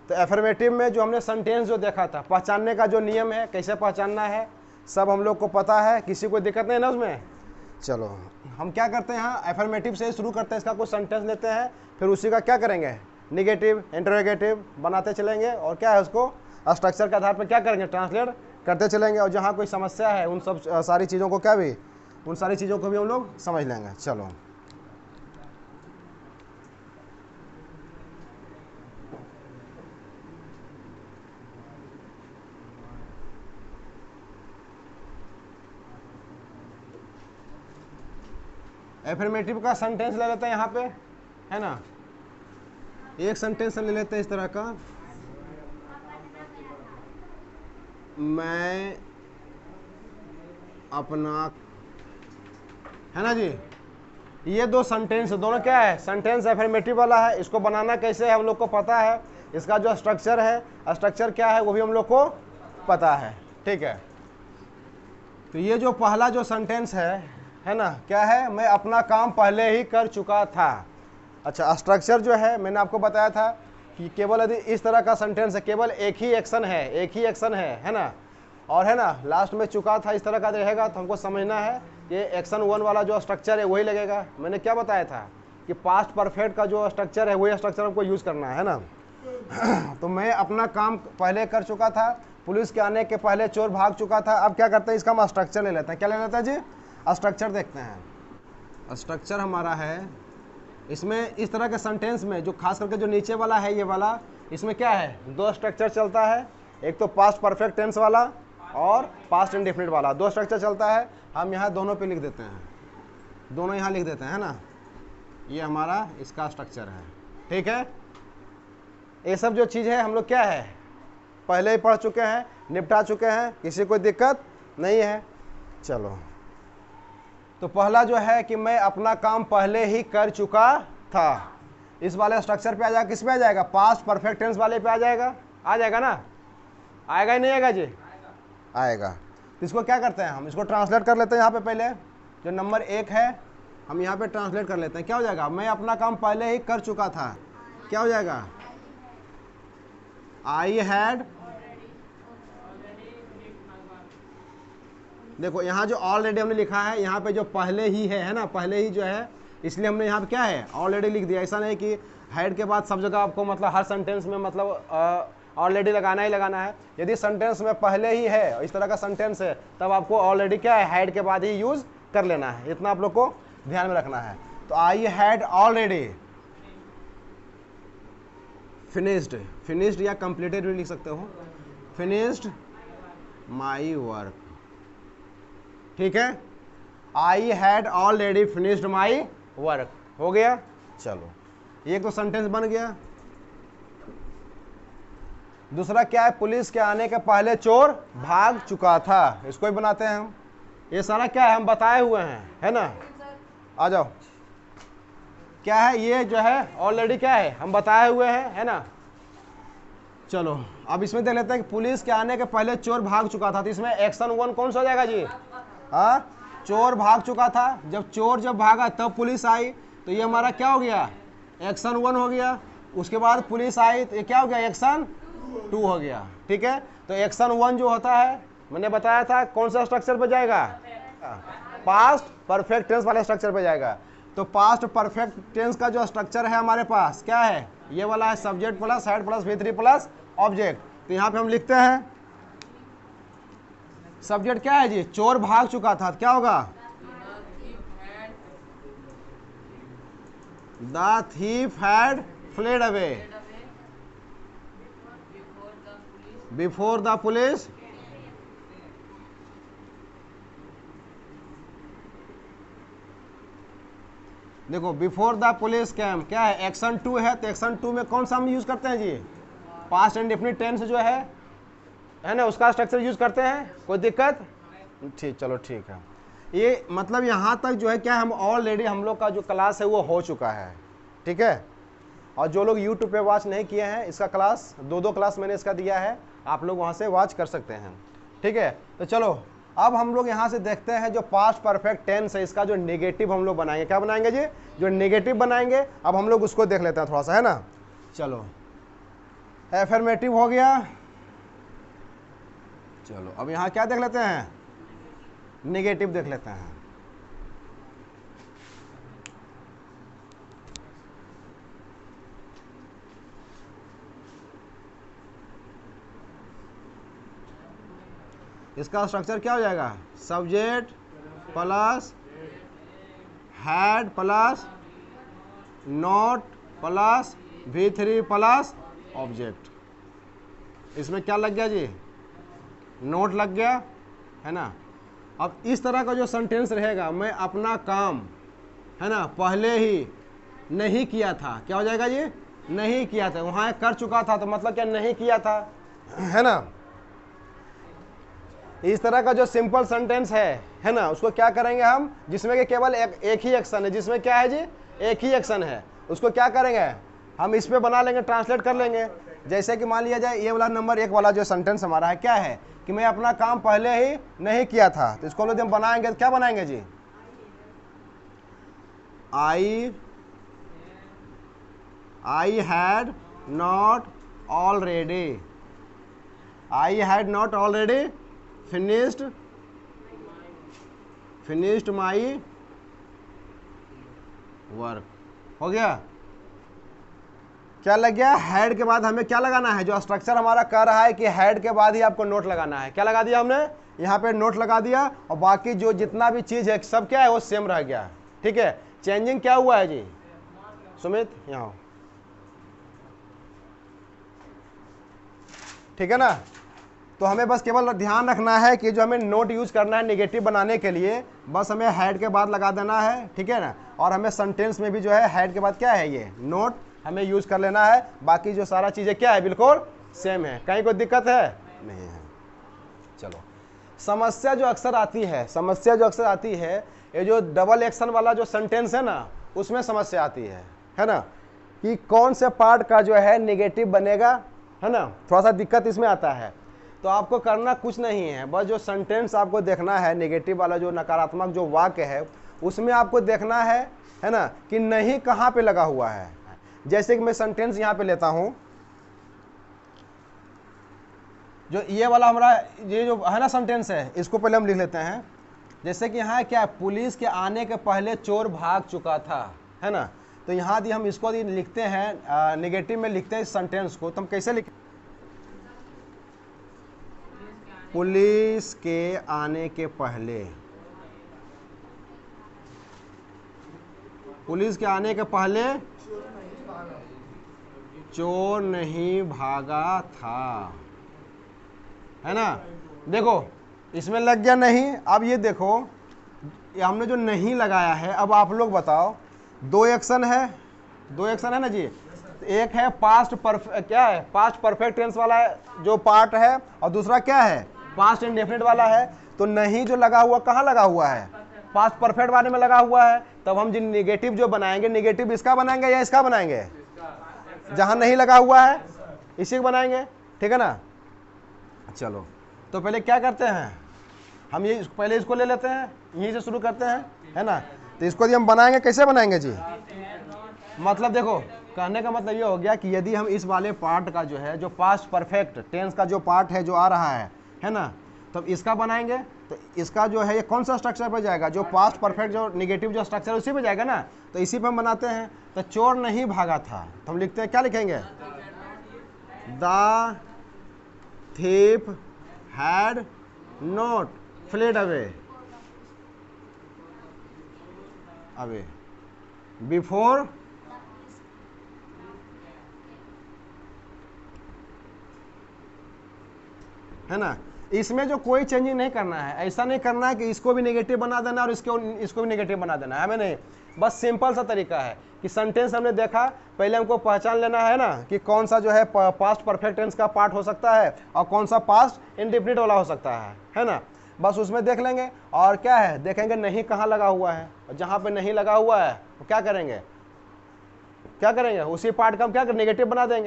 तो एफर्मेटिव में जो हमने सेंटेंस जो देखा था, पहचानने का जो नियम है, कैसे पहचानना है, सब हम लोग को पता है, किसी को दिक्कत नहीं ना उसमें। चलो हम क्या करते हैं, यहाँ एफर्मेटिव से शुरू करते हैं, इसका कुछ सेंटेंस लेते हैं, फिर उसी का क्या करेंगे, निगेटिव इंटरोगेटिव बनाते चलेंगे, और क्या है उसको स्ट्रक्चर के आधार पर क्या करेंगे, ट्रांसलेट करते चलेंगे, और जहाँ कोई समस्या है उन सब सारी चीज़ों को क्या भी, उन सारी चीज़ों को भी हम लोग समझ लेंगे। चलो एफर्मेटिव का सेंटेंस ले लेते हैं यहाँ पे, है ना। एक सेंटेंस ले लेते हैं इस तरह का, मैं अपना, है ना जी। ये दो सेंटेंस दोनों क्या है, सेंटेंस एफर्मेटिव वाला है। इसको बनाना कैसे है हम लोग को पता है, इसका जो स्ट्रक्चर है, स्ट्रक्चर क्या है वो भी हम लोग को पता है, ठीक है। तो ये जो पहला जो सेंटेंस है ना, क्या है, मैं अपना काम पहले ही कर चुका था। अच्छा, स्ट्रक्चर जो है मैंने आपको बताया था कि केवल यदि इस तरह का सेंटेंस है, केवल एक ही एक्शन है, एक ही एक्शन है ना, और है ना लास्ट में चुका था, इस तरह का रहेगा, तो हमको समझना है ये एक्शन 1 वाला जो स्ट्रक्चर है वही लगेगा। मैंने क्या बताया था कि पास्ट परफेक्ट का जो स्ट्रक्चर है वही स्ट्रक्चर हमको यूज़ करना है ना। तो मैं अपना काम पहले कर चुका था, पुलिस के आने के पहले चोर भाग चुका था। अब क्या करते हैं, इसका हम स्ट्रक्चर ले लेते हैं। क्या ले लेते हैं जी, स्ट्रक्चर देखते हैं। स्ट्रक्चर हमारा है, इसमें इस तरह के सेंटेंस में जो खास करके जो नीचे वाला है ये वाला, इसमें क्या है, दो स्ट्रक्चर चलता है, एक तो पास्ट परफेक्ट टेंस वाला और पास्ट इंडेफिनिट वाला, दो स्ट्रक्चर चलता है। हम यहाँ दोनों पे लिख देते हैं, दोनों यहाँ लिख देते हैं, है ना। ये हमारा इसका स्ट्रक्चर है, ठीक है। ये सब जो चीज़ है हम लोग क्या है पहले ही पढ़ चुके हैं, निपटा चुके हैं, किसी कोई दिक्कत नहीं है। चलो, तो पहला जो है कि मैं अपना काम पहले ही कर चुका था, इस वाले स्ट्रक्चर पे आ जाएगा। किस पे आ जाएगा, पास्ट परफेक्ट टेंस वाले पे आ जाएगा ना, आएगा ही नहीं आएगा जी, आएगा। तो इसको क्या करते हैं, हम इसको ट्रांसलेट कर लेते हैं। यहाँ पे पहले जो नंबर 1 है हम यहाँ पे ट्रांसलेट कर लेते हैं। क्या हो जाएगा, मैं अपना काम पहले ही कर चुका था। क्या हो जाएगा, आई हैड, देखो यहाँ जो ऑलरेडी हमने लिखा है, यहाँ पे जो पहले ही है ना, पहले ही जो है, इसलिए हमने यहाँ पे क्या है ऑलरेडी लिख दिया। ऐसा नहीं कि हैड के बाद सब जगह आपको मतलब हर सेंटेंस में मतलब ऑलरेडी लगाना ही लगाना है। यदि सेंटेंस में पहले ही है, इस तरह का सेंटेंस है, तब आपको ऑलरेडी क्या है हैड के बाद ही यूज कर लेना है। इतना आप लोग को ध्यान में रखना है। तो I had already finished, finished या कंप्लीटेड भी लिख सकते हो, फिनिश्ड माई वर्क, ठीक है। I had already finished my work, हो गया। चलो, एक तो सेंटेंस बन गया। दूसरा क्या है, पुलिस के आने के पहले चोर भाग चुका था, इसको ही बनाते हैं हम। ये सारा क्या है हम बताए हुए हैं, है ना। आ जाओ, क्या है ये जो है ऑलरेडी क्या है हम बताए हुए हैं, है ना। चलो अब इसमें देख लेते हैं कि पुलिस के आने के पहले चोर भाग चुका था। तो इसमें एक्शन 1 कौन सा हो जाएगा जी, हाँ, चोर भाग चुका था। जब चोर जब भागा तब पुलिस आई, तो ये हमारा क्या हो गया, एक्शन 1 हो गया। उसके बाद पुलिस आई तो ये क्या हो गया, एक्शन 2 हो गया, ठीक है। तो एक्शन 1 जो होता है मैंने बताया था कौन सा स्ट्रक्चर पे जाएगा, पास्ट परफेक्ट टेंस वाले स्ट्रक्चर पे जाएगा। तो पास्ट परफेक्ट टेंस का जो स्ट्रक्चर है हमारे पास क्या है, ये वाला है, subject plus head plus V3 plus object. तो यहाँ पे हम लिखते हैं सब्जेक्ट क्या है जी, चोर भाग चुका था, क्या होगा, the thief had fled away before the police देखो बिफोर द पुलिस कैम क्या है, एक्शन 2 है। तो एक्शन 2 में कौन सा हम यूज करते हैं जी, पास्ट इंडेफिनिट टेंस जो है ना, उसका स्ट्रक्चर यूज करते हैं। कोई दिक्कत, ठीक, चलो ठीक है। ये मतलब यहाँ तक जो है क्या, हम ऑलरेडी हम लोग का जो क्लास है वो हो चुका है, ठीक है। और जो लोग यूट्यूब पे वॉच नहीं किए हैं, इसका क्लास 2 क्लास मैंने इसका दिया है, आप लोग वहाँ से वॉच कर सकते हैं, ठीक है। तो चलो अब हम लोग यहाँ से देखते हैं जो पास्ट परफेक्ट टेंस है, इसका जो नेगेटिव हम लोग बनाएंगे। क्या बनाएंगे जी, जो नेगेटिव बनाएंगे। अब हम लोग उसको देख लेते हैं थोड़ा सा, है ना। चलो एफर्मेटिव हो गया। चलो अब यहाँ क्या देख लेते हैं, नेगेटिव देख लेते हैं। इसका स्ट्रक्चर क्या हो जाएगा, subject plus had plus not plus V3 plus object. इसमें क्या लग गया जी, नोट लग गया, है ना। अब इस तरह का जो सेंटेंस रहेगा, मैं अपना काम, है ना, पहले ही नहीं किया था, क्या हो जाएगा जी, नहीं किया था। वहाँ कर चुका था तो मतलब क्या, नहीं किया था, है ना। इस तरह का जो सिंपल सेंटेंस है ना, उसको क्या करेंगे हम, जिसमें कि केवल एक ही एक्शन है, जिसमें क्या है जी, एक ही एक्शन है, उसको क्या करेंगे हम, इस पे बना लेंगे, ट्रांसलेट कर लेंगे। जैसे कि मान लिया जाए ये वाला नंबर 1 वाला जो सेंटेंस हमारा है, क्या है कि मैं अपना काम पहले ही नहीं किया था, तो इसको हम बनाएंगे, क्या बनाएंगे जी, I had not already, I had not already finished my work. हो गया। क्या लग गया, हेड के बाद हमें क्या लगाना है, जो स्ट्रक्चर हमारा कह रहा है कि हेड के बाद ही आपको नोट लगाना है, क्या लगा दिया हमने, यहाँ पे नोट लगा दिया, और बाकी जो जितना भी चीज है सब क्या है, वो सेम रह गया। ठीक है, चेंजिंग क्या हुआ है जी, सुमित यहाँ, ठीक है ना। तो हमें बस केवल ध्यान रखना है कि जो हमें नोट यूज करना है नेगेटिव बनाने के लिए, बस हमें हेड के बाद लगा देना है, ठीक है ना। और हमें सेंटेंस में भी जो है हेड के बाद क्या है, ये नोट हमें यूज कर लेना है। बाकी जो सारा चीजें क्या है, बिल्कुल सेम है, कहीं कोई दिक्कत है नहीं है। चलो, समस्या जो अक्सर आती है, ये जो डबल एक्शन वाला जो सेंटेंस है ना, उसमें समस्या आती है ना, कि कौन से पार्ट का जो है नेगेटिव बनेगा, है ना, थोड़ा सा दिक्कत इसमें आता है। तो आपको करना कुछ नहीं है, बस जो सेंटेंस आपको देखना है, नेगेटिव वाला जो नकारात्मक जो वाक्य है, उसमें आपको देखना है ना, कि नहीं कहाँ पे लगा हुआ है। जैसे कि मैं सेंटेंस यहाँ पे लेता हूँ, जो ये वाला हमारा ये जो है ना सेंटेंस है, इसको पहले हम लिख लेते हैं। जैसे कि यहाँ क्या है, पुलिस के आने के पहले चोर भाग चुका था, है ना। तो यहाँ दी हम इसको लिखते हैं, नेगेटिव में लिखते हैं इस सेंटेंस को, तो हम कैसे लिखें, पुलिस के आने के पहले, पुलिस के आने के पहले चोर नहीं भागा था, है ना। देखो इसमें लग गया नहीं। अब ये देखो, ये हमने जो नहीं लगाया है, अब आप लोग बताओ, दो एक्शन है ना जी। एक है पास्ट परफेक्ट, क्या है, पास्ट परफेक्ट टेंस वाला है जो पार्ट है, और दूसरा क्या है, पास्ट इंडेफिनिट वाला है। तो नहीं जो लगा हुआ कहाँ लगा हुआ है, पास्ट परफेक्ट वाले में लगा हुआ है। तब हम जिन नेगेटिव जो बनाएंगे, नेगेटिव इसका बनाएंगे या इसका बनाएंगे, जहां नहीं लगा हुआ है इसी को बनाएंगे, ठीक है ना। चलो, तो पहले क्या करते हैं हम, ये पहले इसको ले लेते हैं, यहीं से शुरू करते हैं, है ना। तो इसको हम बनाएंगे, कैसे बनाएंगे जी, मतलब देखो, कहने का मतलब ये हो गया कि यदि हम इस वाले पार्ट का जो है, जो पास्ट परफेक्ट टेंस का जो पार्ट है जो आ रहा है ना, तो इसका बनाएंगे, तो इसका जो है ये कौन सा स्ट्रक्चर पे जाएगा, जो पास्ट परफेक्ट जो नेगेटिव जो स्ट्रक्चर उसी पे जाएगा ना। तो इसी पे हम बनाते हैं। तो चोर नहीं भागा था, तो हम लिखते हैं, क्या लिखेंगे, the thief had not fled away before है ना। इसमें जो कोई चेंजिंग नहीं करना है, ऐसा नहीं करना है कि इसको भी नेगेटिव बना देना और इसको भी नेगेटिव बना देना है, हमें नहीं। बस सिंपल सा तरीका है कि सेंटेंस हमने देखा, पहले हमको पहचान लेना है ना कि कौन सा जो है पास्ट परफेक्ट टेंस का पार्ट हो सकता है और कौन सा पास्ट इंडेफिनिट वाला हो सकता है ना। बस उसमें देख लेंगे, और क्या है, देखेंगे नहीं कहाँ लगा हुआ है, और जहाँ पे नहीं लगा हुआ है तो क्या करेंगे, उसी पार्ट का हम क्या नेगेटिव बना देंगे।